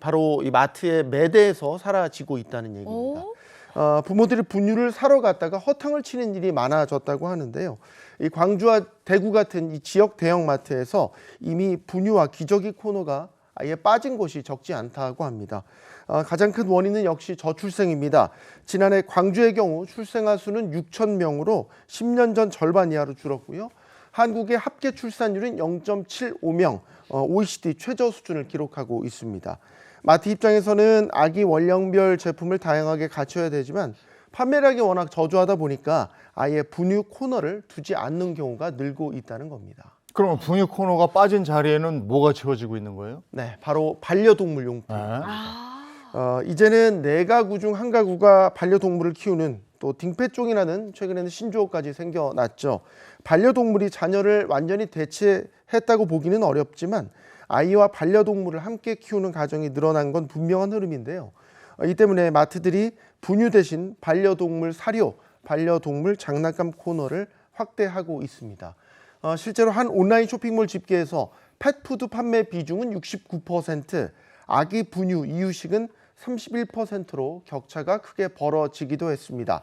바로 이 마트의 매대에서 사라지고 있다는 얘기입니다. 부모들이 분유를 사러 갔다가 허탕을 치는 일이 많아졌다고 하는데요. 이 광주와 대구 같은 이 지역 대형마트에서 이미 분유와 기저귀 코너가 아예 빠진 곳이 적지 않다고 합니다. 가장 큰 원인은 역시 저출생입니다. 지난해 광주의 경우 출생아 수는 6천 명으로 10년 전 절반 이하로 줄었고요. 한국의 합계 출산율은 0.75명, OECD 최저 수준을 기록하고 있습니다. 마트 입장에서는 아기 원령별 제품을 다양하게 갖춰야 되지만 판매량이 워낙 저조하다 보니까 아예 분유 코너를 두지 않는 경우가 늘고 있다는 겁니다. 그럼 분유 코너가 빠진 자리에는 뭐가 채워지고 있는 거예요? 네, 바로 반려동물 용품입니다. 이제는 4가구 중 1가구가 반려동물을 키우는 또 딩패종이라는 최근에는 신조어까지 생겨났죠. 반려동물이 자녀를 완전히 대체했다고 보기는 어렵지만 아이와 반려동물을 함께 키우는 가정이 늘어난 건 분명한 흐름인데요. 이 때문에 마트들이 분유 대신 반려동물 사료, 반려동물 장난감 코너를 확대하고 있습니다. 실제로 한 온라인 쇼핑몰 집계에서 펫푸드 판매 비중은 69%, 아기 분유 이유식은 31%로 격차가 크게 벌어지기도 했습니다.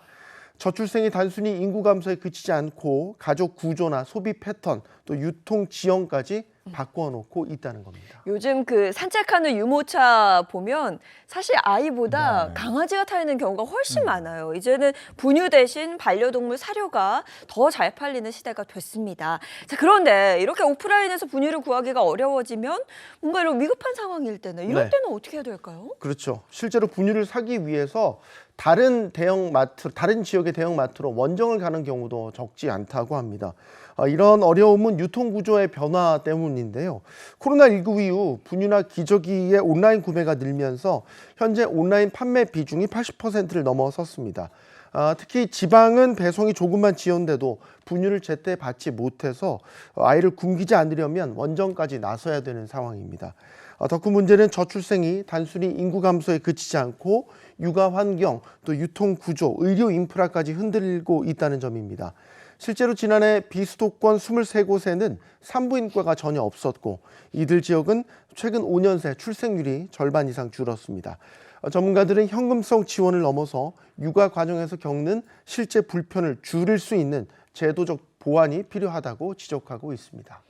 저출생이 단순히 인구 감소에 그치지 않고 가족 구조나 소비 패턴, 또 유통 지형까지 바꿔놓고 있다는 겁니다. 요즘 그 산책하는 유모차 보면 사실 아이보다 네. 강아지가 타 있는 경우가 훨씬 많아요. 이제는 분유 대신 반려동물 사료가 더 잘 팔리는 시대가 됐습니다. 자, 그런데 이렇게 오프라인에서 분유를 구하기가 어려워지면 뭔가 이런 위급한 상황일 때는 이럴 네. 때는 어떻게 해야 될까요? 그렇죠. 실제로 분유를 사기 위해서 다른 지역의 대형마트로 원정을 가는 경우도 적지 않다고 합니다. 이런 어려움은 유통구조의 변화 때문인데요. 코로나19 이후 분유나 기저귀의 온라인 구매가 늘면서 현재 온라인 판매 비중이 80%를 넘어섰습니다. 특히 지방은 배송이 조금만 지연돼도 분유를 제때 받지 못해서 아이를 굶기지 않으려면 원정까지 나서야 되는 상황입니다. 더 큰 문제는 저출생이 단순히 인구 감소에 그치지 않고 육아 환경, 또 유통 구조, 의료 인프라까지 흔들고 있다는 점입니다. 실제로 지난해 비수도권 23곳에는 산부인과가 전혀 없었고 이들 지역은 최근 5년 새 출생률이 절반 이상 줄었습니다. 전문가들은 현금성 지원을 넘어서 육아 과정에서 겪는 실제 불편을 줄일 수 있는 제도적 보완이 필요하다고 지적하고 있습니다.